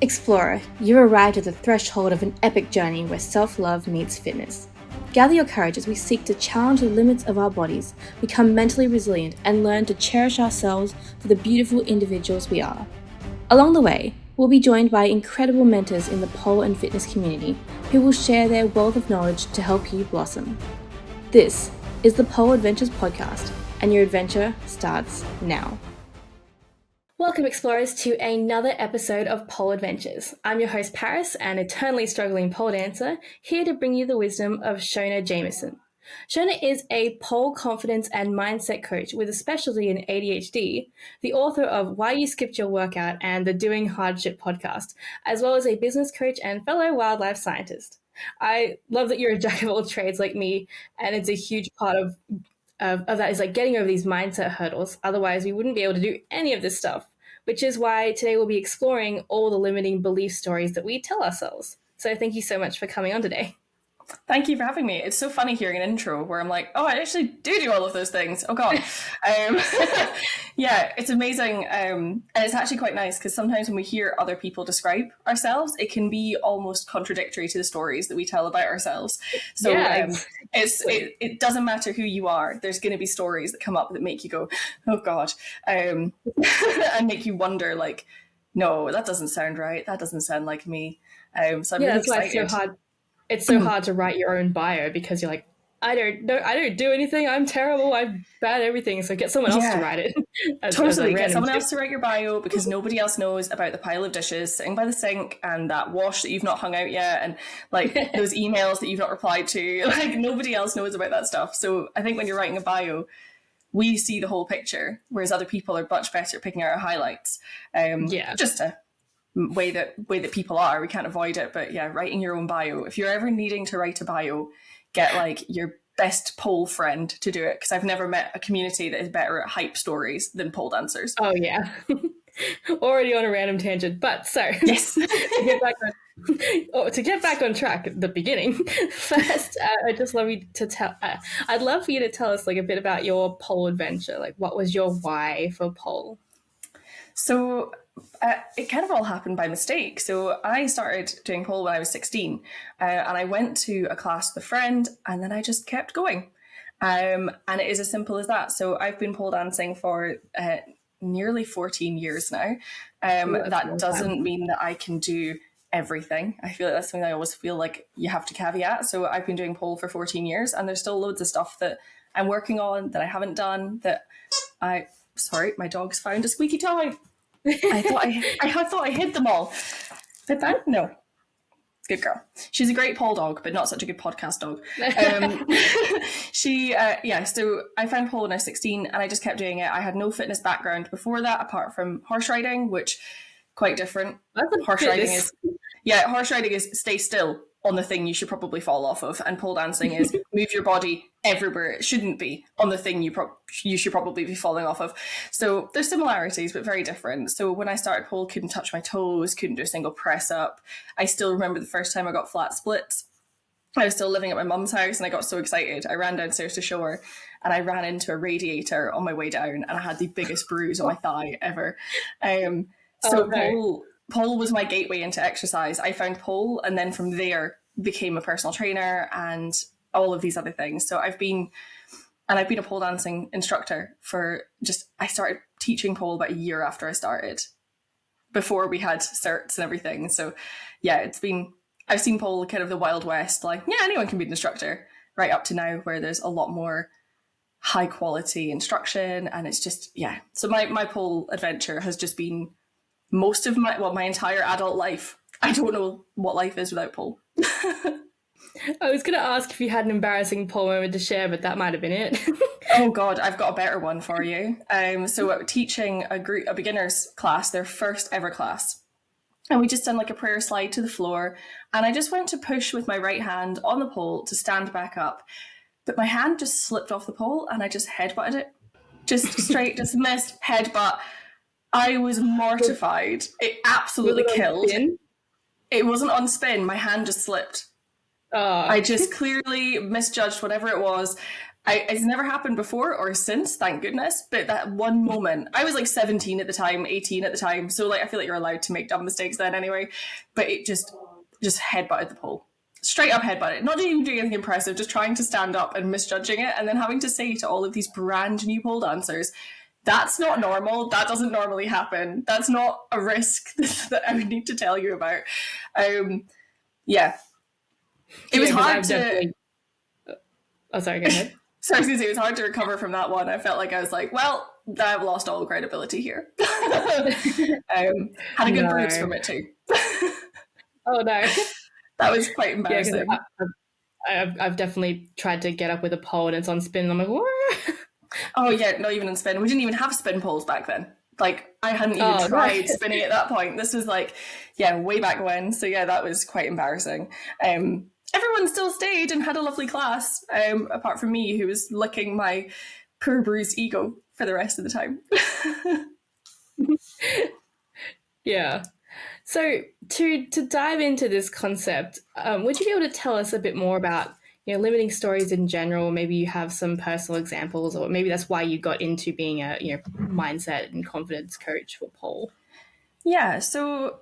Explorer, you've arrived at the threshold of an epic journey where self-love meets fitness. Gather your courage as we seek to challenge the limits of our bodies, become mentally resilient, and learn to cherish ourselves for the beautiful individuals we are. Along the way, we'll be joined by incredible mentors in the pole and fitness community who will share their wealth of knowledge to help you blossom. This is the Pole Adventures podcast, and your adventure starts now. Welcome, explorers, to another episode of Pole Adventures. I'm your host, Paris, an eternally struggling pole dancer, here to bring you the wisdom of Seonaidh Jamieson. Seonaidh is a pole confidence and mindset coach with a specialty in ADHD, the author of Why You Skipped Your Workout and the Doing Hardship podcast, as well as a business coach and fellow wildlife scientist. I love that you're a jack of all trades like me, and it's a huge part of that is like getting over these mindset hurdles. Otherwise, we wouldn't be able to do any of this stuff, which is why today we'll be exploring all the limiting belief stories that we tell ourselves. So thank you so much for coming on today. Thank you for having me. It's so funny hearing an intro where I'm like, oh, I actually do all of those things. Oh, God. Yeah, it's amazing. And it's actually quite nice because sometimes when we hear other people describe ourselves, it can be almost contradictory to the stories that we tell about ourselves. So it doesn't matter who you are. There's going to be stories that come up that make you go, oh, God, and make you wonder, like, no, that doesn't sound right. That doesn't sound like me. So I'm really excited. Why it's so hard. It's so hard to write your own bio because you're like, I don't do anything. I'm terrible. I'm bad at everything. So get someone else to write it. Totally. Get someone else to write your bio because nobody else knows about the pile of dishes sitting by the sink and that wash that you've not hung out yet and like those emails that you've not replied to. Like nobody else knows about that stuff. So I think when you're writing a bio, we see the whole picture, whereas other people are much better at picking out our highlights. Just a way that people are. We can't avoid it, but yeah, writing your own bio. If you're ever needing to write a bio, get like your best pole friend to do it, because I've never met a community that is better at hype stories than pole dancers. Oh yeah. Already on a random tangent, but so yes. to get back on track at the beginning, first I'd love for you to tell us like a bit about your pole adventure. Like, what was your why for pole? So it kind of all happened by mistake. So I started doing pole when I was 16 and I went to a class with a friend and then I just kept going. And it is as simple as that. So I've been pole dancing for nearly 14 years now. That doesn't mean that I can do everything. I feel like that's something I always feel like you have to caveat. So I've been doing pole for 14 years and there's still loads of stuff that I'm working on that I haven't done sorry, my dog's found a squeaky toy. I thought I hid them all. Did I? No. Good girl. She's a great pole dog, but not such a good podcast dog. So I found pole when I was 16 and I just kept doing it. I had no fitness background before that, apart from horse riding, which quite different. Horse riding is stay still on the thing you should probably fall off of, and pole dancing is move your body everywhere it shouldn't be on the thing you should probably be falling off of. So there's similarities, but very different. So when I started pole, couldn't touch my toes, couldn't do a single press up. I still remember the first time I got flat splits. I was still living at my mum's house and I got so excited. I ran downstairs to show her and I ran into a radiator on my way down and I had the biggest bruise on my thigh ever. Pole was my gateway into exercise. I found pole and then from there became a personal trainer and all of these other things. So I've been a pole dancing instructor I started teaching pole about a year after I started, before we had certs and everything. So yeah, I've seen pole kind of the Wild West, like, yeah, anyone can be an instructor, right up to now where there's a lot more high quality instruction. And it's just, yeah. So my pole adventure has just been most of my entire adult life. I don't know what life is without pole. I was going to ask if you had an embarrassing pole moment to share, but that might have been it. Oh God, I've got a better one for you. So teaching a beginners class, their first ever class. And we just done like a prayer slide to the floor. And I just went to push with my right hand on the pole to stand back up. But my hand just slipped off the pole and I just headbutted it. Just straight, just missed headbutt. I was mortified. It absolutely killed. It wasn't on spin. My hand just slipped. I just clearly misjudged whatever it was. It's never happened before or since, thank goodness. But that one moment, I was like 17 at the time, 18 at the time. So like, I feel like you're allowed to make dumb mistakes then anyway. But it just headbutted the pole. Straight up headbutted. Not even doing anything impressive, just trying to stand up and misjudging it. And then having to say to all of these brand new pole dancers, that's not normal. That doesn't normally happen. That's not a risk that I would need to tell you about. Yeah. It was hard to... Oh, sorry, go ahead. So I was going to say, it was hard to recover from that one. I felt like I was like, well, I've lost all credibility here. Had a good bruise from it too. Oh, no. That was quite embarrassing. Yeah, I've definitely tried to get up with a pole and it's on spin and I'm like, what? Oh, yeah, not even on spin. We didn't even have spin poles back then. Like, I hadn't even tried spinning at that point. This was like, yeah, way back when. So yeah, that was quite embarrassing. Everyone still stayed and had a lovely class, apart from me, who was licking my poor bruised ego for the rest of the time. Yeah. So to dive into this concept, would you be able to tell us a bit more about, limiting stories in general? Maybe you have some personal examples, or maybe that's why you got into being a mindset and confidence coach for pole. Yeah. So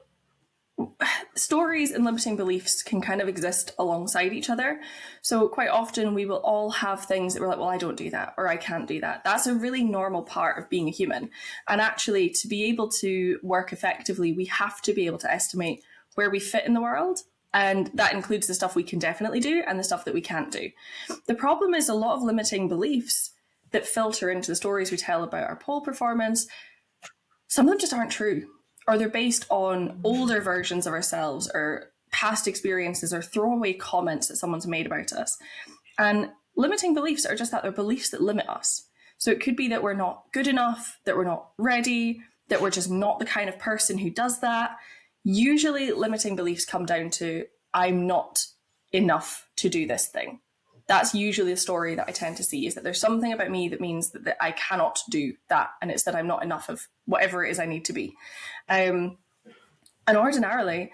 stories and limiting beliefs can kind of exist alongside each other. So quite often we will all have things that we're like, well, I don't do that, or I can't do that. That's a really normal part of being a human. And actually, to be able to work effectively, we have to be able to estimate where we fit in the world. And that includes the stuff we can definitely do and the stuff that we can't do. The problem is a lot of limiting beliefs that filter into the stories we tell about our pole performance, some of them just aren't true. Or they're based on older versions of ourselves or past experiences or throwaway comments that someone's made about us. And limiting beliefs are just that, they're beliefs that limit us. So it could be that we're not good enough, that we're not ready, that we're just not the kind of person who does that. Usually limiting beliefs come down to, I'm not enough to do this thing. That's usually the story that I tend to see, is that there's something about me that means that I cannot do that. And it's that I'm not enough of whatever it is I need to be. And ordinarily,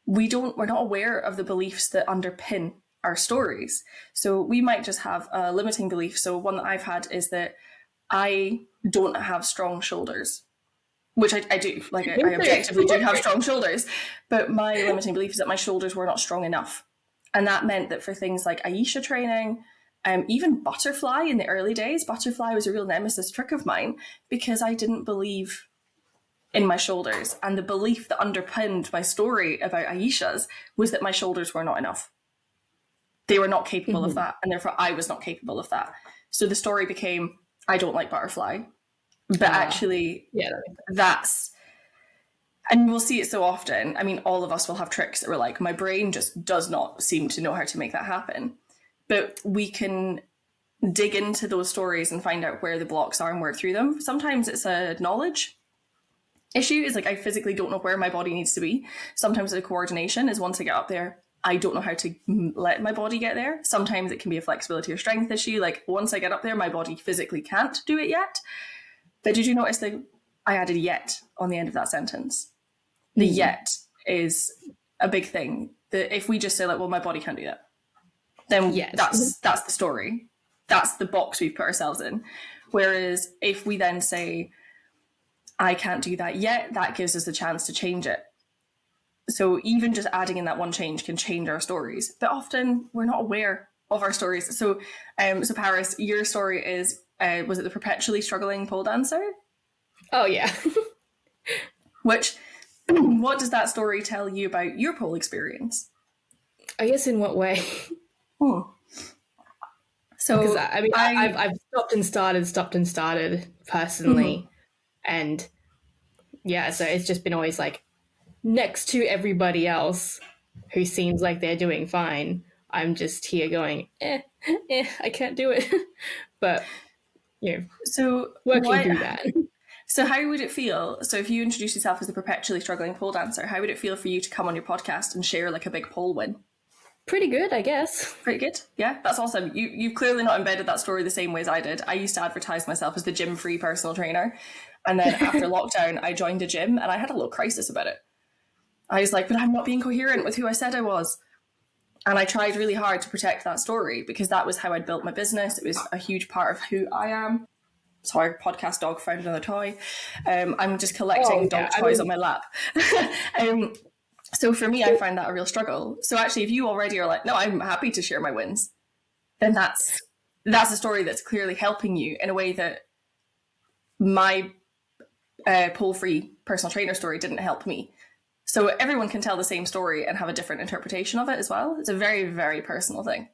we're not aware of the beliefs that underpin our stories. So we might just have a limiting belief. So one that I've had is that I don't have strong shoulders, which I do. Like I objectively do have strong shoulders, but my limiting belief is that my shoulders were not strong enough. And that meant that for things like Aisha training, even butterfly in the early days, butterfly was a real nemesis trick of mine because I didn't believe in my shoulders. And the belief that underpinned my story about Aisha's was that my shoulders were not enough. They were not capable of that. And therefore I was not capable of that. So the story became, I don't like butterfly. But actually, that's... And we'll see it so often. I mean, all of us will have tricks that we're like, my brain just does not seem to know how to make that happen. But we can dig into those stories and find out where the blocks are and work through them. Sometimes it's a knowledge issue. Is like, I physically don't know where my body needs to be. Sometimes the coordination is, once I get up there, I don't know how to let my body get there. Sometimes it can be a flexibility or strength issue. Like, once I get up there, my body physically can't do it yet. But did you notice that I added yet on the end of that sentence? The yet is a big thing. That if we just say like, well, my body can't do that, then that's the story. That's the box we've put ourselves in. Whereas if we then say, I can't do that yet, that gives us the chance to change it. So even just adding in that one change can change our stories. But often we're not aware of our stories. So Paris, your story is, was it the perpetually struggling pole dancer? Oh, yeah. What does that story tell you about your pole experience? I guess in what way? So because I mean, I've stopped and started personally, and yeah, so it's just been always like next to everybody else who seems like they're doing fine. I'm just here going, I can't do it, but so working through that. So how would it feel? So if you introduce yourself as a perpetually struggling pole dancer, how would it feel for you to come on your podcast and share like a big pole win? Pretty good, I guess. Pretty good. Yeah, that's awesome. You've clearly not embedded that story the same way as I did. I used to advertise myself as the gym-free personal trainer. And then after lockdown, I joined a gym and I had a little crisis about it. I was like, but I'm not being coherent with who I said I was. And I tried really hard to protect that story because that was how I'd built my business. It was a huge part of who I am. Sorry, podcast dog found another toy. I'm just collecting dog toys on my lap. So for me, I find that a real struggle. So actually, if you already are like, no, I'm happy to share my wins, then that's a story that's clearly helping you in a way that my pole-free personal trainer story didn't help me. So everyone can tell the same story and have a different interpretation of it as well. It's a very, very personal thing.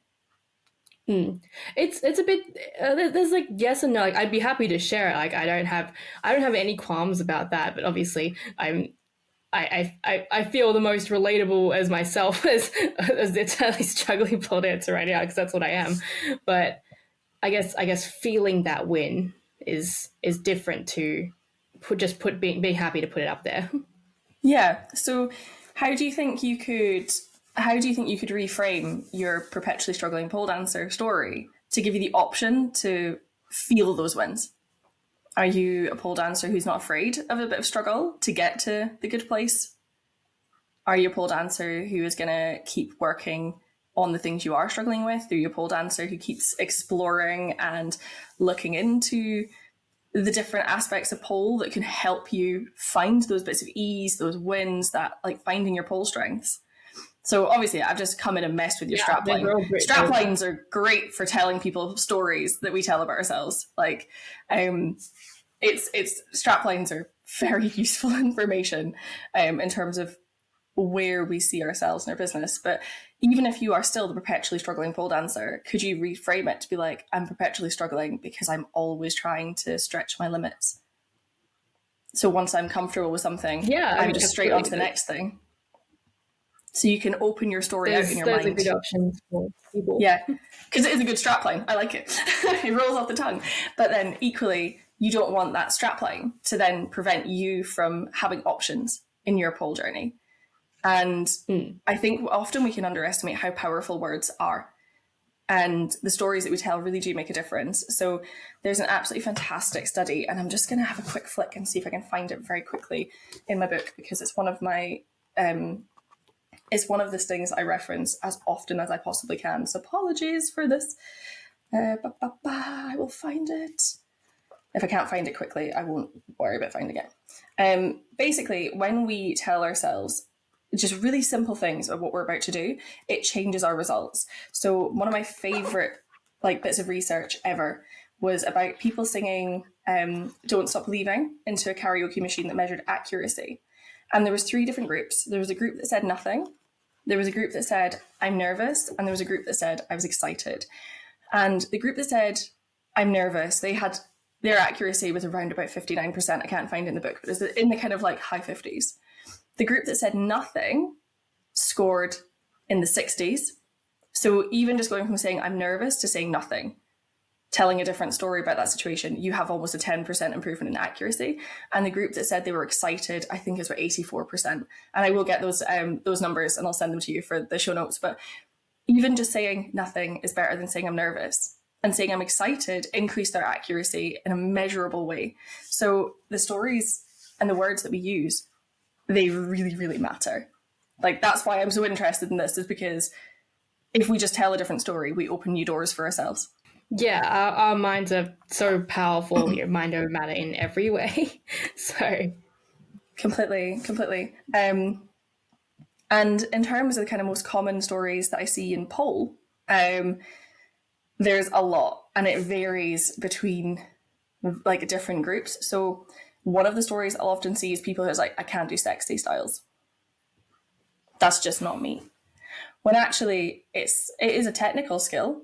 It's a bit there's like yes and no. Like I'd be happy to share it. Like I don't have any qualms about that. But obviously I feel the most relatable as myself as entirely struggling pole dancer right now because that's what I am. But I guess feeling that win is different to being happy to put it up there. Yeah. So how do you think you could reframe your perpetually struggling pole dancer story to give you the option to feel those wins? Are you a pole dancer who's not afraid of a bit of struggle to get to the good place? Are you a pole dancer who is going to keep working on the things you are struggling with? Are you a pole dancer who keeps exploring and looking into the different aspects of pole that can help you find those bits of ease, those wins, that like finding your pole strengths? So obviously I've just come in and messed with your strapline. Straplines are great for telling people stories that we tell about ourselves. Like, it's straplines are very useful information in terms of where we see ourselves in our business. But even if you are still the perpetually struggling pole dancer, could you reframe it to be like, I'm perpetually struggling because I'm always trying to stretch my limits. So once I'm comfortable with something, I'm just straight on to the next thing. So you can open your story out in your mind. Those are good options for people. Yeah, because it is a good strapline. I like it. It rolls off the tongue. But then equally, you don't want that strapline to then prevent you from having options in your pole journey. And I think often we can underestimate how powerful words are. And the stories that we tell really do make a difference. So there's an absolutely fantastic study, and I'm just going to have a quick flick and see if I can find it very quickly in my book, because it's one of my... it's one of the things I reference as often as I possibly can. So apologies for this. I will find it. If I can't find it quickly, I won't worry about finding it. Basically, when we tell ourselves just really simple things of what we're about to do, it changes our results. So one of my favorite bits of research ever was about people singing Don't Stop Believing into a karaoke machine that measured accuracy. And there was 3 different groups. There was a group that said nothing. There was a group that said, I'm nervous. And there was a group that said, I was excited. And the group that said, I'm nervous, their accuracy was around about 59%. I can't find it in the book, but it's in the kind of high 50s. The group that said nothing scored in the 60s. So even just going from saying I'm nervous to saying nothing, telling a different story about that situation, you have almost a 10% improvement in accuracy. And the group that said they were excited, I think, is about 84%. And I will get those numbers and I'll send them to you for the show notes. But even just saying nothing is better than saying I'm nervous. And saying I'm excited increased their accuracy in a measurable way. So the stories and the words that we use, they really, really matter. That's why I'm so interested in this, is because if we just tell a different story, we open new doors for ourselves. Yeah, our minds are so powerful. Mind over matter in every way. So completely. And in terms of the kind of most common stories that I see in pole, there's a lot, and it varies between different groups. So one of the stories I'll often see is people who's I can't do sexy styles. That's just not me. When actually it is a technical skill.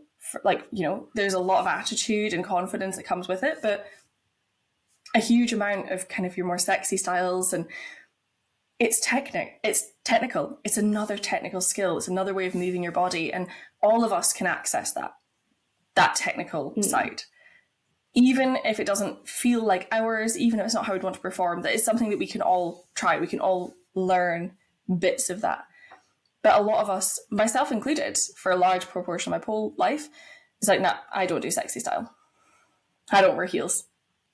There's a lot of attitude and confidence that comes with it, but a huge amount of kind of your more sexy styles, and it's technical. It's another technical skill. It's another way of moving your body, and all of us can access that technical side. Even if it doesn't feel like ours, even if it's not how we'd want to perform, that is something that we can all try. We can all learn bits of that. But a lot of us, myself included, for a large proportion of my pole life, is nah, I don't do sexy style. I don't wear heels.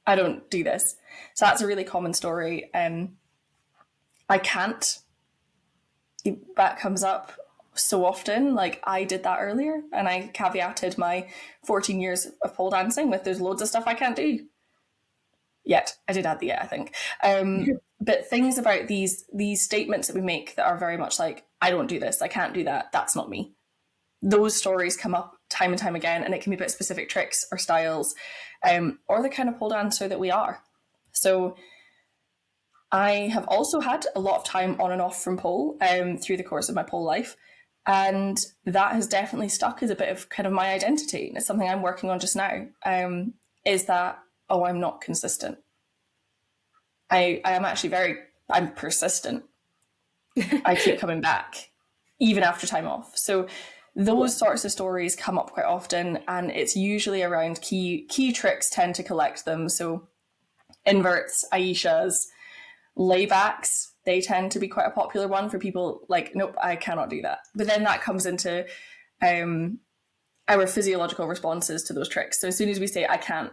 I don't do this. So that's a really common story. I can't. That comes up so often. Like, I did that earlier, and I caveated my 14 years of pole dancing with there's loads of stuff I can't do yet. I did add the yet, I think. But things about these statements that we make that are very much like, I don't do this, I can't do that, that's not me. Those stories come up time and time again, and it can be about specific tricks or styles, or the kind of pole dancer that we are. So I have also had a lot of time on and off from pole through the course of my pole life. And that has definitely stuck as a bit of kind of my identity. And it's something I'm working on just now, is that, oh, I'm not consistent. I am actually I'm persistent. I keep coming back, even after time off. So those sorts of stories come up quite often, and it's usually around key tricks tend to collect them. So inverts, Aishas, laybacks, they tend to be quite a popular one for people like, nope, I cannot do that. But then that comes into our physiological responses to those tricks. So as soon as we say I can't,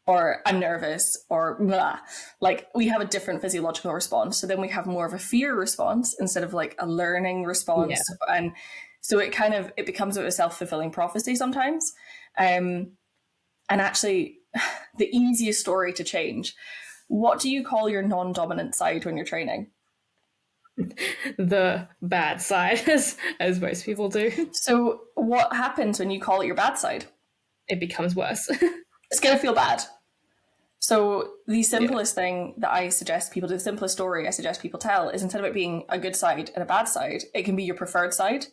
or I'm nervous, or blah, like, we have a different physiological response. So then we have more of a fear response instead of like a learning response. Yeah. And so it becomes a self-fulfilling prophecy sometimes. And actually, the easiest story to change, what do you call your non-dominant side when you're training? The bad side, as most people do. So what happens when you call it your bad side? It becomes worse. It's going to feel bad. So the simplest thing that I suggest people do, the simplest story I suggest people tell, is instead of it being a good side and a bad side, it can be your preferred side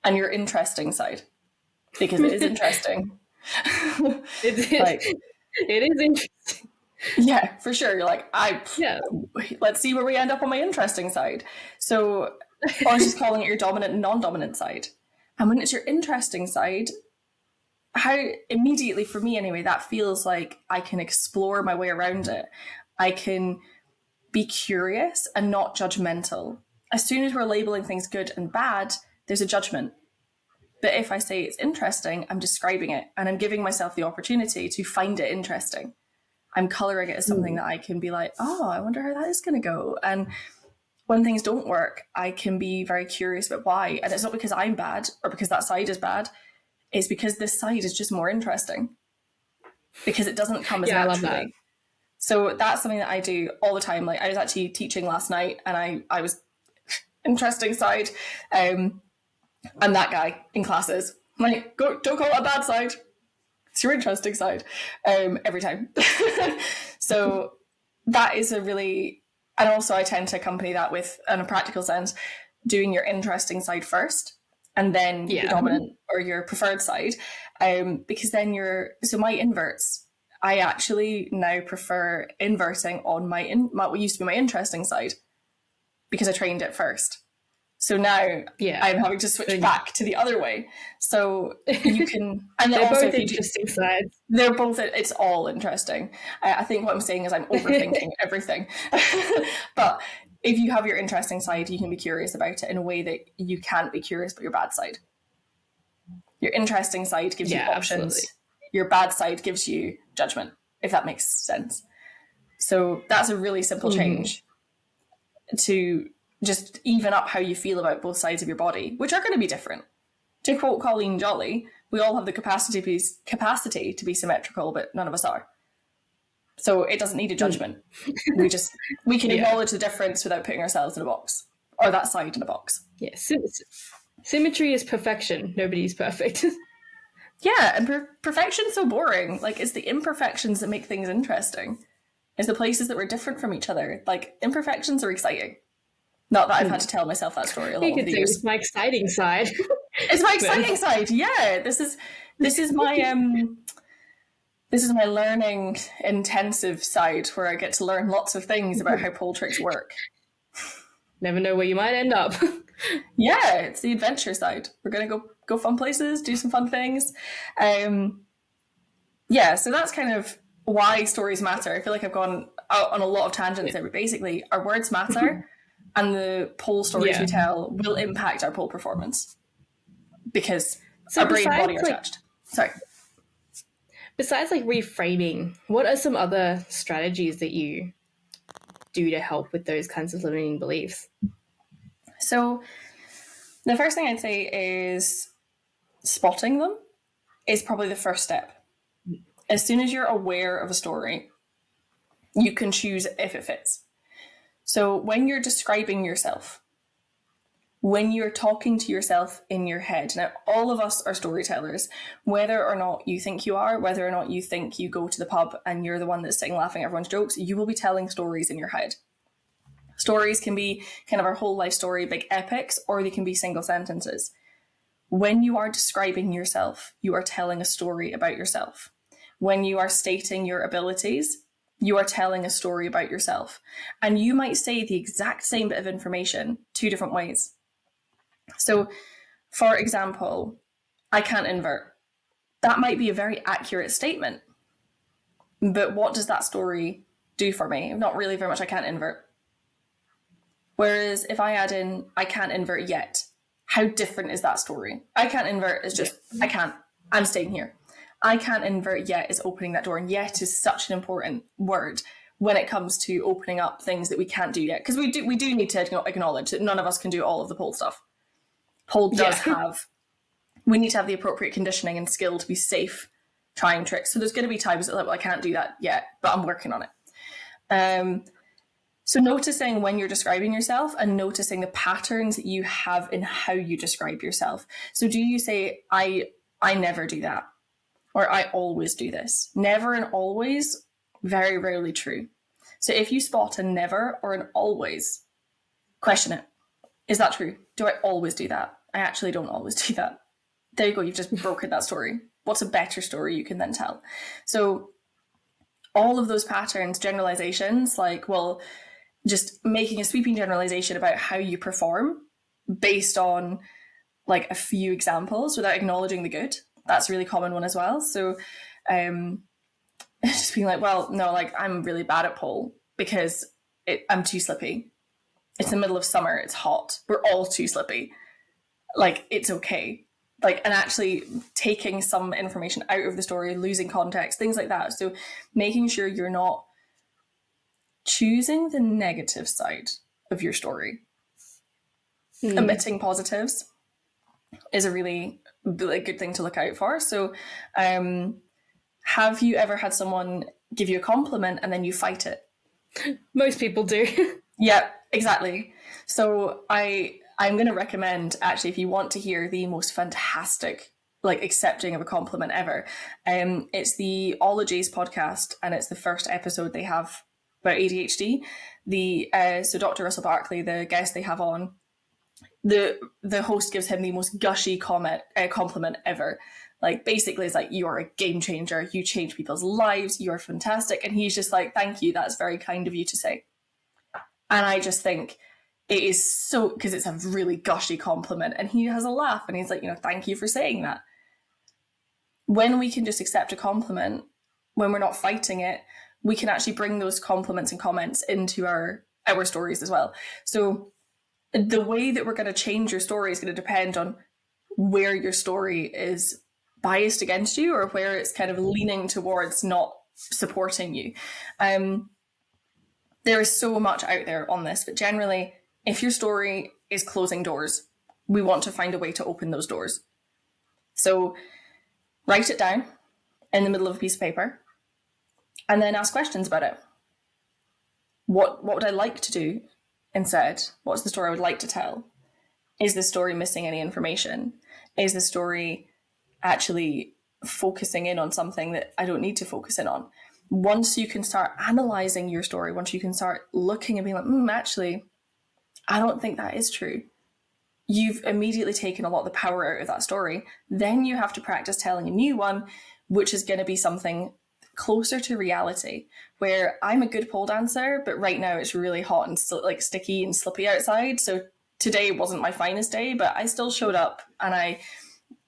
and your interesting side, because it is interesting. It is interesting. Yeah, for sure. You're like, let's see where we end up on my interesting side. So I was just calling it your dominant and non-dominant side. And when it's your interesting side, how immediately, for me anyway, that feels like I can explore my way around it. I can be curious and not judgmental. As soon as we're labeling things good and bad, there's a judgment. But if I say it's interesting, I'm describing it, and I'm giving myself the opportunity to find it interesting. I'm coloring it as something that I can be like, oh, I wonder how that is going to go. And when things don't work, I can be very curious about why. And it's not because I'm bad or because that side is bad. It's because this side is just more interesting, because it doesn't come as naturally. I love that. So that's something that I do all the time. Like, I was actually teaching last night, and I was interesting side. I'm that guy in classes. I'm like, don't call it a bad side. It's your interesting side, every time. So that is a really, and also I tend to accompany that with, in a practical sense, doing your interesting side first, and then your dominant or your preferred side, because then so my inverts, I actually now prefer inverting on my what used to be my interesting side, because I trained it first. So now I'm having to switch back to the other way. So you can, and they're also both interesting sides. They're both, it's all interesting. I think what I'm saying is I'm overthinking everything. But if you have your interesting side, you can be curious about it in a way that you can't be curious about your bad side. Your interesting side gives you options. Absolutely. Your bad side gives you judgment, if that makes sense. So that's a really simple change to just even up how you feel about both sides of your body, which are going to be different. To quote Colleen Jolly, we all have the capacity to be symmetrical, but none of us are. So it doesn't need a judgment. We can acknowledge the difference without putting ourselves in a box, or that side in a box. Yeah, symmetry is perfection. Nobody's perfect. Yeah, and perfection's so boring. Like, it's the imperfections that make things interesting. It's the places that we're different from each other. Like, imperfections are exciting. Not that I've had to tell myself that story a lot over the years. It's my exciting side. It's my exciting side. Yeah, this is my this is my learning intensive side, where I get to learn lots of things about how pole tricks work. Never know where you might end up. Yeah, it's the adventure side. We're gonna go fun places, do some fun things. Yeah, so that's kind of why stories matter. I feel like I've gone out on a lot of tangents there, but basically our words matter, and the pole stories we tell will impact our pole performance, because our brain and body are attached. Sorry. Besides reframing, what are some other strategies that you do to help with those kinds of limiting beliefs? So The first thing I'd say is spotting them is probably the first step. As soon as you're aware of a story, you can choose if it fits. So when you're describing yourself, when you're talking to yourself in your head, now all of us are storytellers, whether or not you think you are, whether or not you think you go to the pub and you're the one that's sitting laughing at everyone's jokes, you will be telling stories in your head. Stories can be kind of our whole life story, big epics, or they can be single sentences. When you are describing yourself, you are telling a story about yourself. When you are stating your abilities, you are telling a story about yourself. And you might say the exact same bit of information 2 different ways. So, for example, I can't invert. That might be a very accurate statement. But what does that story do for me? Not really very much. I can't invert. Whereas if I add in, I can't invert yet, how different is that story? I can't invert is just, I can't, I'm staying here. I can't invert yet is opening that door. And yet is such an important word when it comes to opening up things that we can't do yet. Because we do need to acknowledge that none of us can do all of the pole stuff. Pole does have, we need to have the appropriate conditioning and skill to be safe trying tricks. So there's going to be times that like, well, I can't do that yet, but I'm working on it. So noticing when you're describing yourself and noticing the patterns that you have in how you describe yourself. So do you say, I never do that? Or I always do this? Never and always, very rarely true. So if you spot a never or an always, question it. Is that true? Do I always do that? I actually don't always do that. There you go, you've just broken that story. What's a better story you can then tell? So all of those patterns, generalizations, like, well, just making a sweeping generalization about how you perform based on like a few examples without acknowledging the good. That's a really common one as well. So just being like, well, no, like I'm really bad at pole because I'm too slippy. It's the middle of summer. It's hot. We're all too slippy. Like, it's okay. Like, and actually taking some information out of the story, losing context, things like that. So making sure you're not choosing the negative side of your story. Omitting positives is a really good thing to look out for. So have you ever had someone give you a compliment and then you fight it? Most people do. Yeah, exactly. So I'm going to recommend, actually, if you want to hear the most fantastic, like, accepting of a compliment ever, it's the Ologies podcast, and it's the first episode they have about ADHD. So Dr. Russell Barkley, the guest they have on, the host gives him the most gushy compliment ever. Like, basically, it's like, you're a game changer. You change people's lives. You're fantastic. And he's just like, thank you. That's very kind of you to say. And I just think it is so, because it's a really gushy compliment. And he has a laugh and he's like, thank you for saying that. When we can just accept a compliment, when we're not fighting it, we can actually bring those compliments and comments into our stories as well. So the way that we're going to change your story is going to depend on where your story is biased against you or where it's kind of leaning towards not supporting you. There is so much out there on this, but generally, if your story is closing doors, we want to find a way to open those doors. So write it down in the middle of a piece of paper and then ask questions about it. What would I like to do instead? What's the story I would like to tell? Is the story missing any information? Is the story actually focusing in on something that I don't need to focus in on? Once you can start analysing your story, once you can start looking and being like, actually, I don't think that is true, you've immediately taken a lot of the power out of that story. Then you have to practice telling a new one, which is going to be something closer to reality, where I'm a good pole dancer, but right now it's really hot and like sticky and slippy outside. So today wasn't my finest day, but I still showed up, and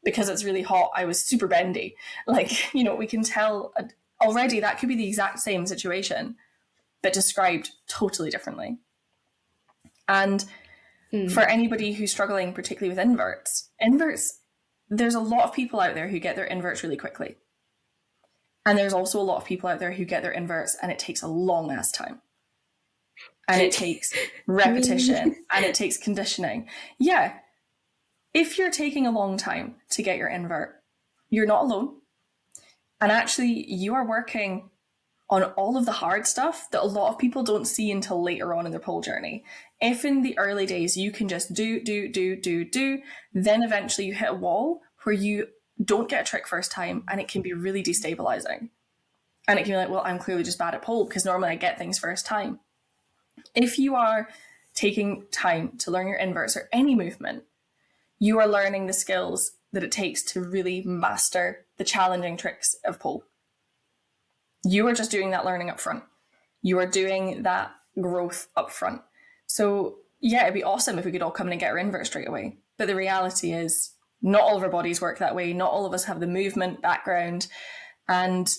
because it's really hot, I was super bendy. Like, we can tell already that could be the exact same situation, but described totally differently. And for anybody who's struggling, particularly with inverts, there's a lot of people out there who get their inverts really quickly. And there's also a lot of people out there who get their inverts and it takes a long ass time. And it takes repetition and it takes conditioning. Yeah. If you're taking a long time to get your invert, you're not alone. And actually, you are working on all of the hard stuff that a lot of people don't see until later on in their pole journey. If in the early days you can just do, then eventually you hit a wall where you don't get a trick first time, and it can be really destabilizing. And it can be like, well, I'm clearly just bad at pole because normally I get things first time. If you are taking time to learn your inverts or any movement, you are learning the skills that it takes to really master the challenging tricks of pole. You are just doing that learning up front. You are doing that growth up front. So yeah, it'd be awesome if we could all come in and get our invert straight away. But the reality is not all of our bodies work that way. Not all of us have the movement background. And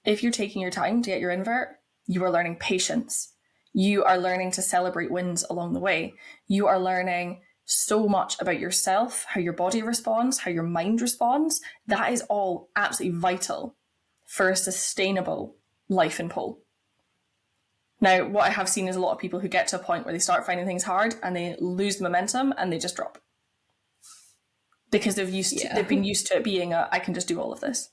if you're taking your time to get your invert, you are learning patience. You are learning to celebrate wins along the way. You are learning so much about yourself, how your body responds, how your mind responds. That is all absolutely vital for a sustainable life in pole. Now, what I have seen is a lot of people who get to a point where they start finding things hard and they lose the momentum and they just drop. Because they've been used to it being I can just do all of this.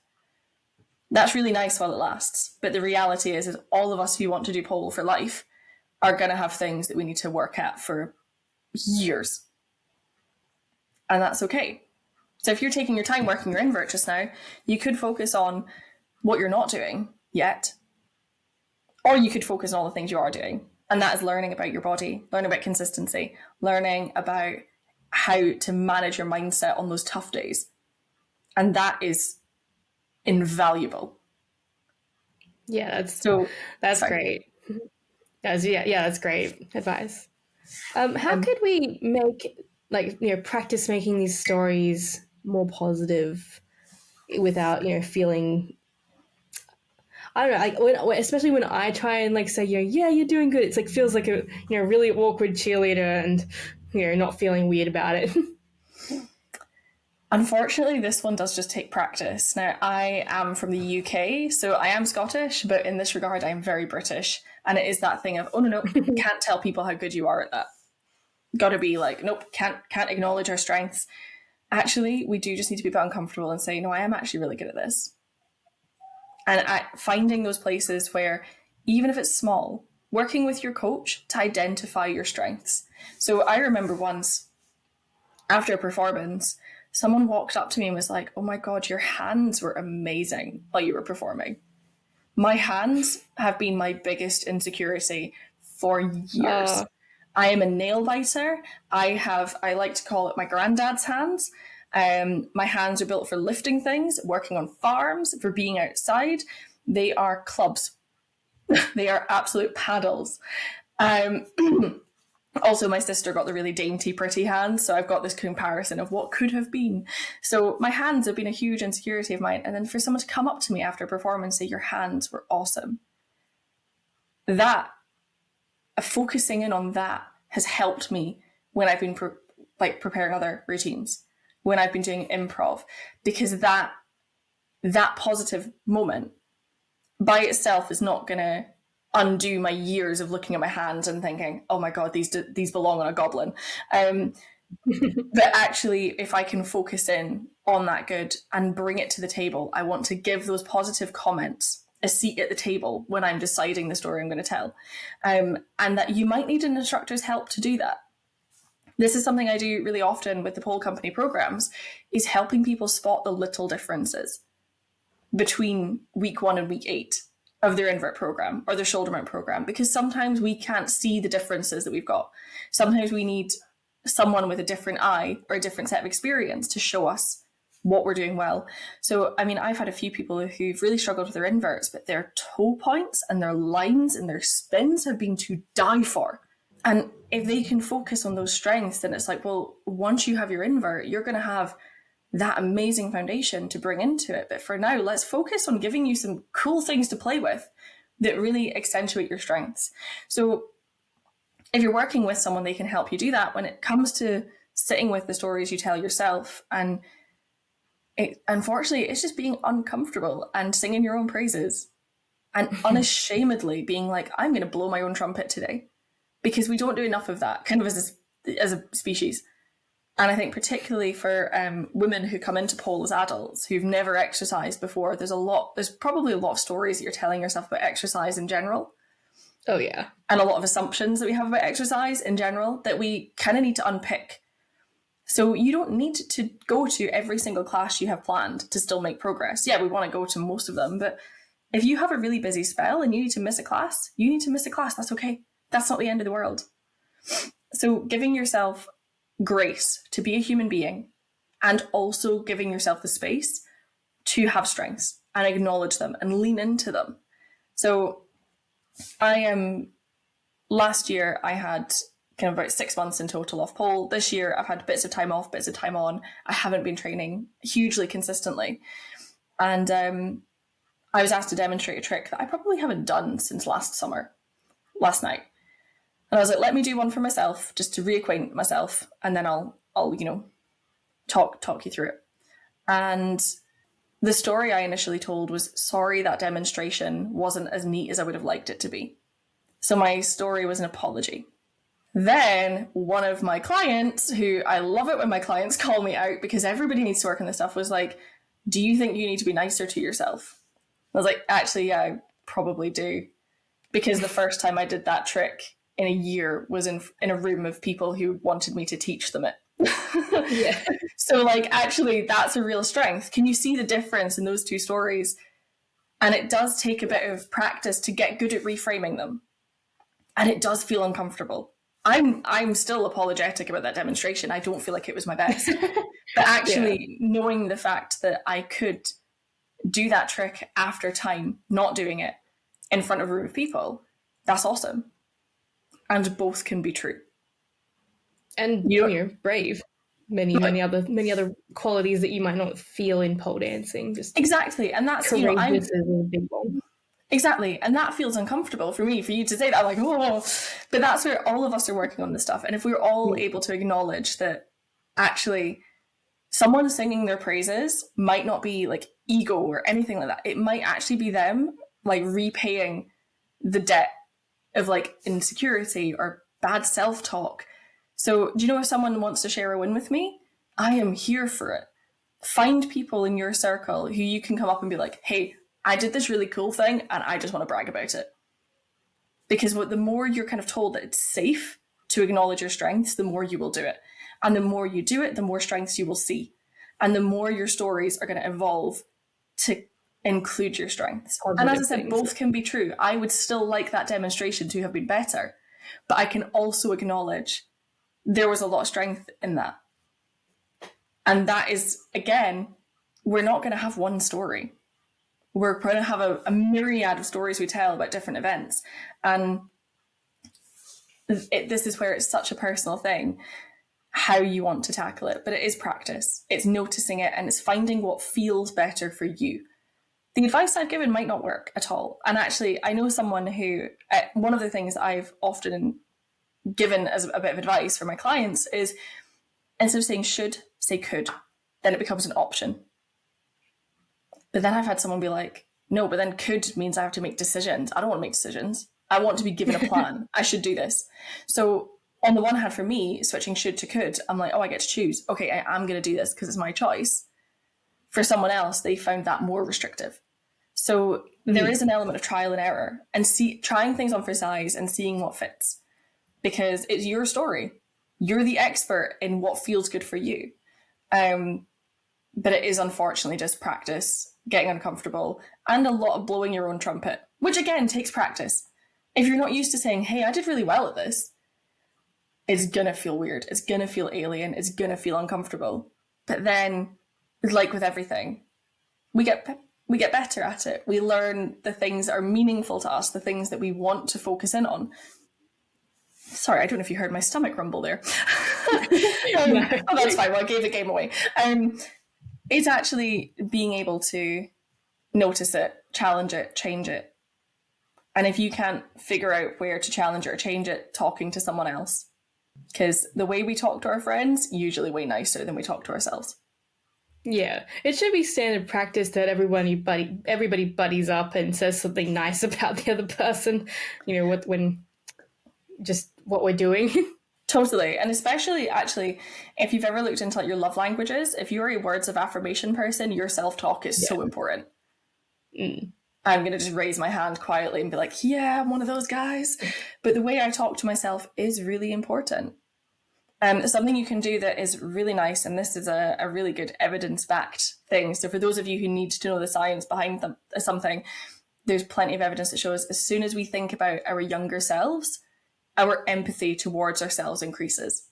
That's really nice while it lasts. But the reality is all of us who want to do pole for life are going to have things that we need to work at for years. And that's okay. So if you're taking your time working your invert just now, you could focus on what you're not doing yet, or you could focus on all the things you are doing. And that is learning about your body, learning about consistency, learning about how to manage your mindset on those tough days. And that is invaluable. Yeah, that's great. That's great advice. How could we make practice making these stories more positive without feeling, I don't know, especially when I try and say you're doing good, it's feels like a really awkward cheerleader and not feeling weird about it. Unfortunately, this one does just take practice. Now, I am from the UK, so I am Scottish, but in this regard, I am very British. And it is that thing of, oh, no, can't tell people how good you are at that. Got to be like, nope, can't acknowledge our strengths. Actually, we do just need to be a bit uncomfortable and say, no, I am actually really good at this. And finding those places where, even if it's small, working with your coach to identify your strengths. So I remember once, after a performance, someone walked up to me and was like, oh my God, your hands were amazing while you were performing. My hands have been my biggest insecurity for years. I am a nail biter. I like to call it my granddad's hands. My hands are built for lifting things, working on farms, for being outside. They are clubs. They are absolute paddles. Also, my sister got the really dainty, pretty hands, so I've got this comparison of what could have been. So my hands have been a huge insecurity of mine, and then for someone to come up to me after a performance and say, your hands were awesome. That, focusing in on that has helped me when I've been preparing other routines, when I've been doing improv, because that positive moment by itself is not going to undo my years of looking at my hands and thinking, oh my God, these belong on a goblin. But actually, if I can focus in on that good and bring it to the table, I want to give those positive comments a seat at the table when I'm deciding the story I'm going to tell. And that you might need an instructor's help to do that. This is something I do really often with the pole company programs, is helping people spot the little differences between week 1 and week 8 of their invert program or their shoulder mount program, because sometimes we can't see the differences that we've got. Sometimes we need someone with a different eye or a different set of experience to show us what we're doing well. So, I mean, I've had a few people who've really struggled with their inverts, but their toe points and their lines and their spins have been to die for. And if they can focus on those strengths, then it's like, well, once you have your invert, you're going to have that amazing foundation to bring into it. But for now, let's focus on giving you some cool things to play with that really accentuate your strengths. So if you're working with someone, they can help you do that when it comes to sitting with the stories you tell yourself. And unfortunately, it's just being uncomfortable and singing your own praises and unashamedly being like, I'm going to blow my own trumpet today, because we don't do enough of that kind of as a species. And I think particularly for women who come into pole as adults who've never exercised before, there's probably a lot of stories that you're telling yourself about exercise in general. Oh, yeah. And a lot of assumptions that we have about exercise in general that we kind of need to unpick. So you don't need to go to every single class you have planned to still make progress. Yeah, we want to go to most of them, but if you have a really busy spell and you need to miss a class, you need to miss a class. That's okay. That's not the end of the world. So giving yourself grace to be a human being and also giving yourself the space to have strengths and acknowledge them and lean into them. So last year I had kind of about 6 months in total off pole. This year I've had bits of time off, bits of time on. I haven't been training hugely consistently. And I was asked to demonstrate a trick that I probably haven't done since last night. And I was like, let me do one for myself, just to reacquaint myself, and then I'll talk you through it. And the story I initially told was, sorry, that demonstration wasn't as neat as I would have liked it to be. So my story was an apology. Then one of my clients, who I love it when my clients call me out because everybody needs to work on this stuff, was like, do you think you need to be nicer to yourself? I was like, actually, yeah, I probably do. Because the first time I did that trick in a year was in a room of people who wanted me to teach them it. Yeah. So like, actually, that's a real strength. Can you see the difference in those two stories? And it does take a bit of practice to get good at reframing them. And it does feel uncomfortable. I'm still apologetic about that demonstration. I don't feel like it was my best. But actually knowing the fact that I could do that trick after time, not doing it in front of a room of people, that's awesome. And both can be true. And you're brave. Many other qualities that you might not feel in pole dancing. Just exactly. And that's, courageous is a big one. Exactly. And that feels uncomfortable for me, for you to say that. I'm like, oh, but that's where all of us are working on this stuff. And if we're all able to acknowledge that actually someone singing their praises might not be like ego or anything like that. It might actually be them like repaying the debt of like insecurity or bad self-talk. So do you know if someone wants to share a win with me? I am here for it. Find people in your circle who you can come up and be like, hey, I did this really cool thing and I just want to brag about it. Because the more you're kind of told that it's safe to acknowledge your strengths, the more you will do it. And the more you do it, the more strengths you will see. And the more your stories are going to evolve to include your strengths. And as I said, both can be true. I would still like that demonstration to have been better, but I can also acknowledge there was a lot of strength in that. And that is, again, we're not going to have one story. We're going to have a myriad of stories we tell about different events. And this is where it's such a personal thing, how you want to tackle it. But it is practice. It's noticing it and it's finding what feels better for you. The advice I've given might not work at all. And actually, I know someone who, one of the things I've often given as a bit of advice for my clients is, instead of saying should, say could. Then it becomes an option. But then I've had someone be like, no, but then could means I have to make decisions. I don't want to make decisions. I want to be given a plan. I should do this. So on the one hand, for me, switching should to could, I'm like, oh, I get to choose. Okay, I am going to do this because it's my choice. For someone else, they found that more restrictive. So there is an element of trial and error and trying things on for size and seeing what fits, because it's your story. You're the expert in what feels good for you. But it is unfortunately just practice, getting uncomfortable, and a lot of blowing your own trumpet, which again takes practice. If you're not used to saying, hey, I did really well at this, it's gonna feel weird. It's gonna feel alien. It's gonna feel uncomfortable. But then, like with everything, we get better at it. We learn the things that are meaningful to us, the things that we want to focus in on. Sorry, I don't know if you heard my stomach rumble there. Oh, that's fine. Well, I gave the game away. It's actually being able to notice it, challenge it, change it. And if you can't figure out where to challenge it or change it, talking to someone else. Because the way we talk to our friends, usually way nicer than we talk to ourselves. Yeah, it should be standard practice that everybody buddies up and says something nice about the other person, when just what we're doing. Totally. And especially, actually, if you've ever looked into like your love languages, if you're a words of affirmation person, your self-talk is so important. I'm going to just raise my hand quietly and be like, yeah, I'm one of those guys. But the way I talk to myself is really important. Something you can do that is really nice, and this is a really good evidence-backed thing. So for those of you who need to know the science behind something, there's plenty of evidence that shows as soon as we think about our younger selves, our empathy towards ourselves increases.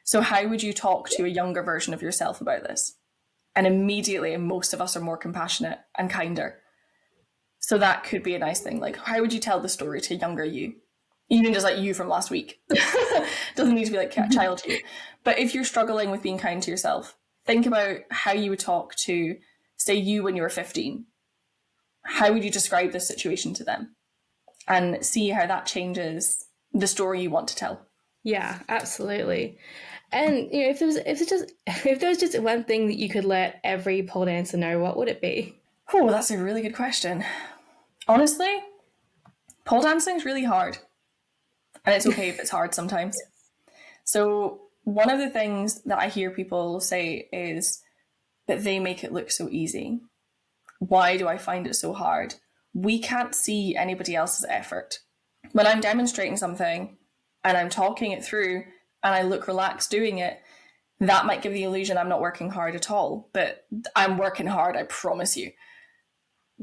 So how would you talk to a younger version of yourself about this? And immediately, most of us are more compassionate and kinder. So that could be a nice thing. Like, how would you tell the story to younger you? Even just like you from last week. Doesn't need to be like child you. But if you're struggling with being kind to yourself, think about how you would talk to, say, you when you were 15. How would you describe this situation to them? And see how that changes the story you want to tell. Yeah, absolutely. And you know, if there was just one thing that you could let every pole dancer know, what would it be? Oh, that's a really good question. Honestly, pole dancing is really hard. And it's okay if it's hard sometimes. So one of the things that I hear people say is that they make it look so easy. Why do I find it so hard? We can't see anybody else's effort. When I'm demonstrating something and I'm talking it through and I look relaxed doing it, that might give the illusion I'm not working hard at all. But I'm working hard, I promise you.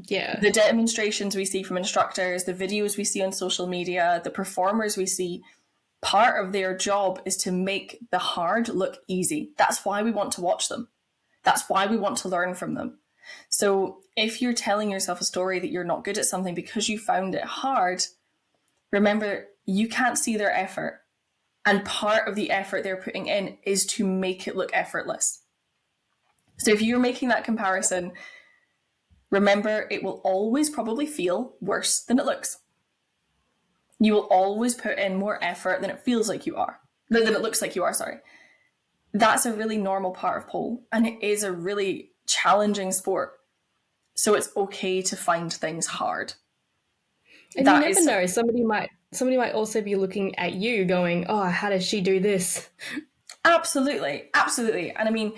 Yeah. The demonstrations we see from instructors, the videos we see on social media, the performers we see, part of their job is to make the hard look easy. That's why we want to watch them. That's why we want to learn from them. So if you're telling yourself a story that you're not good at something because you found it hard, remember, you can't see their effort. And part of the effort they're putting in is to make it look effortless. So if you're making that comparison, remember, it will always probably feel worse than it looks. You will always put in more effort than it feels like you are, than it looks like you are, sorry. That's a really normal part of pole, and it is a really challenging sport. So it's okay to find things hard. And you never know, somebody might also be looking at you going, oh, how does she do this? Absolutely, absolutely. And I mean,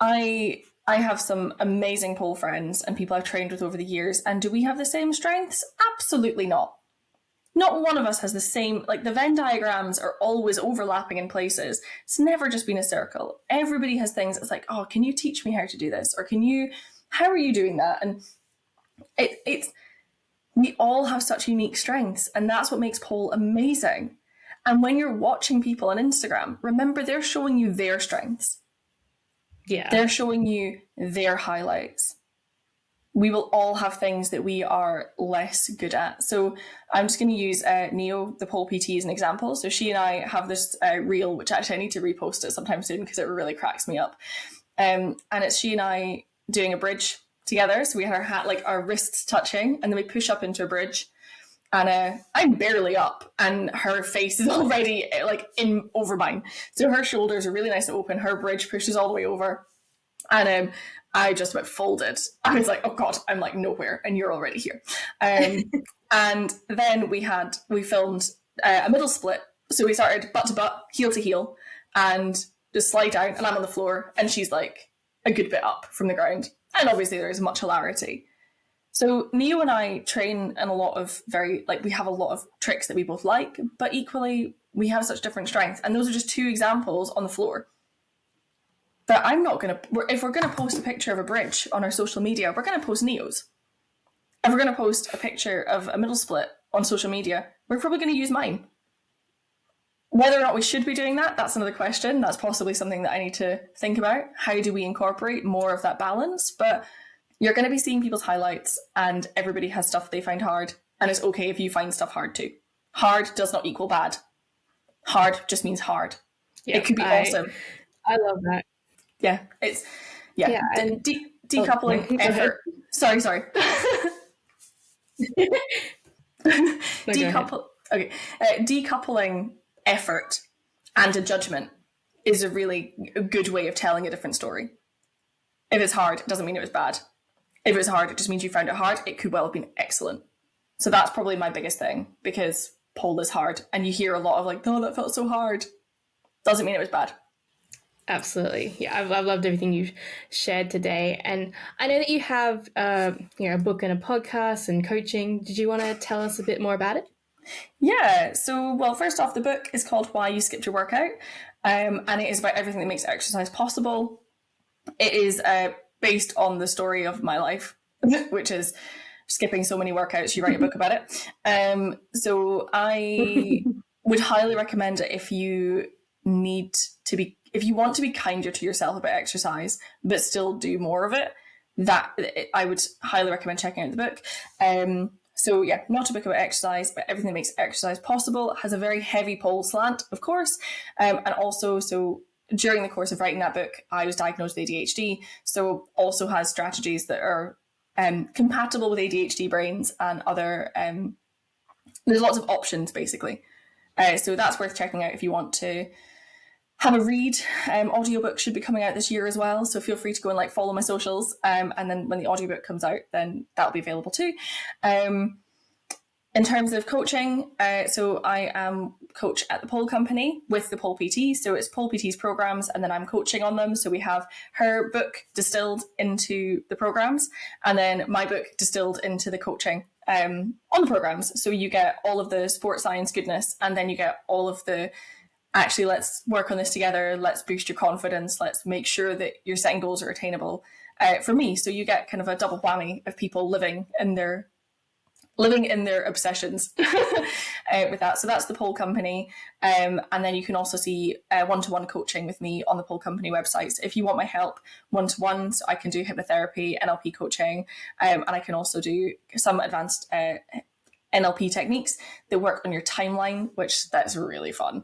I have some amazing pole friends and people I've trained with over the years. And do we have the same strengths? Absolutely not. Not one of us has the same, like the Venn diagrams are always overlapping in places. It's never just been a circle. Everybody has things that's like, oh, can you teach me how to do this? Or how are you doing that? And we all have such unique strengths, and that's what makes pole amazing. And when you're watching people on Instagram, remember they're showing you their strengths. Yeah. They're showing you their highlights. We will all have things that we are less good at. So I'm just going to use Neo, the pole PT, as an example. So she and I have this reel, which actually I need to repost it sometime soon because it really cracks me up. And it's she and I doing a bridge together. So we had our wrists touching, and then we push up into a bridge. And I'm barely up, and her face is already like in over mine. So her shoulders are really nice and open. Her bridge pushes all the way over, and I just went folded. I was like, oh God, I'm like nowhere, and you're already here. And then we filmed a middle split. So we started butt to butt, heel to heel, and just slide down, and I'm on the floor, and she's like a good bit up from the ground. And obviously there is much hilarity. So Neo and I train in a lot of we have a lot of tricks that we both like, but equally we have such different strengths. And those are just two examples on the floor. But if we're going to post a picture of a bridge on our social media, we're going to post Neo's. If we're going to post a picture of a middle split on social media, we're probably going to use mine. Whether or not we should be doing that, that's another question. That's possibly something that I need to think about. How do we incorporate more of that balance? But you're going to be seeing people's highlights, and everybody has stuff they find hard, and it's okay if you find stuff hard too. Hard does not equal bad. Hard just means hard. Yeah, it could be awesome. I love that. Yeah, it's and decoupling effort. Sorry. Decoupling effort and a judgment is a really good way of telling a different story. If it's hard, it doesn't mean it was bad. If it's hard, it just means you found it hard. It could well have been excellent. So that's probably my biggest thing, because pole is hard. And you hear a lot of like, oh, that felt so hard. Doesn't mean it was bad. Absolutely. Yeah, I've loved everything you've shared today. And I know that you have a book and a podcast and coaching. Did you want to tell us a bit more about it? Yeah. So, well, first off, the book is called Why You Skipped Your Workout. And it is about everything that makes exercise possible. It is based on the story of my life, which is skipping so many workouts. You write a book about it. So I would highly recommend it if you want to be kinder to yourself about exercise, but still do more of it. I would highly recommend checking out the book. So yeah, not a book about exercise, but everything that makes exercise possible. It has a very heavy pole slant, of course. And also, so during the course of writing that book, I was diagnosed with ADHD. So also has strategies that are compatible with ADHD brains and other, there's lots of options basically. So that's worth checking out if you want to have a read. Audiobook should be coming out this year as well, so feel free to go and follow my socials, and then when the audiobook comes out, then that'll be available too. In terms of coaching, so I am coach at the Pole Company with the Pole PT, so it's Pole PT's programs and then I'm coaching on them. So we have her book distilled into the programs and then my book distilled into the coaching on the programs. So you get all of the sports science goodness and then you get all of the actually, let's work on this together. Let's boost your confidence. Let's make sure that your setting goals are attainable for me. So you get kind of a double whammy of people living in their obsessions with that. So that's the Pole Company. And then you can also see one-to-one coaching with me on the Pole Company website. So if you want my help one-to-one, so I can do hypnotherapy, NLP coaching, and I can also do some advanced NLP techniques that work on your timeline, which that's really fun.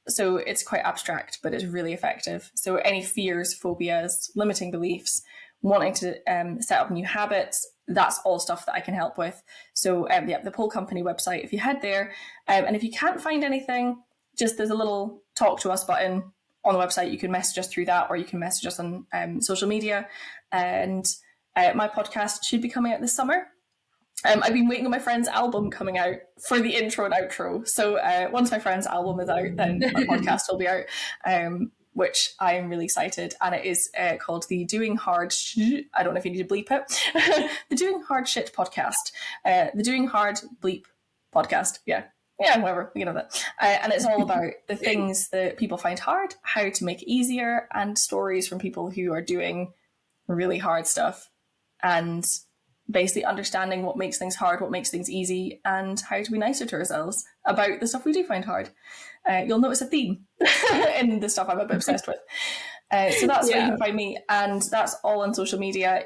So it's quite abstract, but it's really effective. So any fears, phobias, limiting beliefs, wanting to set up new habits, that's all stuff that I can help with. So the Pole Company website, if you head there, and if you can't find anything, just there's a little talk to us button on the website. You can message us through that, or you can message us on social media. And my podcast should be coming out this summer. I've been waiting on my friend's album coming out for the intro and outro. So once my friend's album is out, then my podcast will be out, which I am really excited. And it is called the Doing Hard I don't know if you need to bleep it. The Doing Hard Shit podcast. The Doing Hard Bleep podcast. Yeah, whatever, you know that. And it's all about the things that people find hard, how to make it easier, and stories from people who are doing really hard stuff. And basically understanding what makes things hard, what makes things easy, and how to be nicer to ourselves about the stuff we do find hard. You'll notice a theme in the stuff I'm a bit obsessed with. So that's where you can find me, and that's all on social media.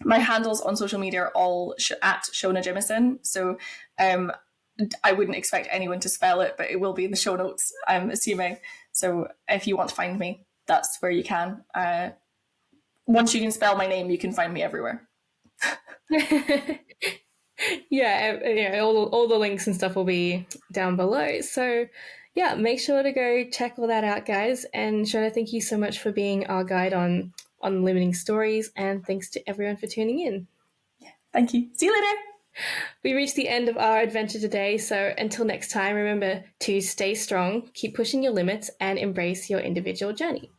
My handles on social media are all at Seonaidh Jamieson. So I wouldn't expect anyone to spell it, but it will be in the show notes, I'm assuming. So if you want to find me, that's where you can. Once you can spell my name, you can find me everywhere. All the links and stuff will be down below. So yeah, make sure to go check all that out, guys. And Shona, thank you so much for being our guide on limiting stories, and thanks to everyone for tuning in. Yeah, thank you. See you later. We reached the end of our adventure today, so until next time, remember to stay strong, keep pushing your limits, and embrace your individual journey.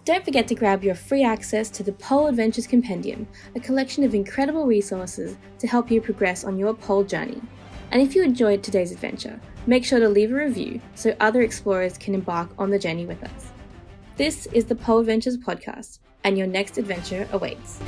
Don't forget to grab your free access to the Pole Adventures Compendium, a collection of incredible resources to help you progress on your pole journey. And if you enjoyed today's adventure, make sure to leave a review so other explorers can embark on the journey with us. This is the Pole Adventures podcast, and your next adventure awaits.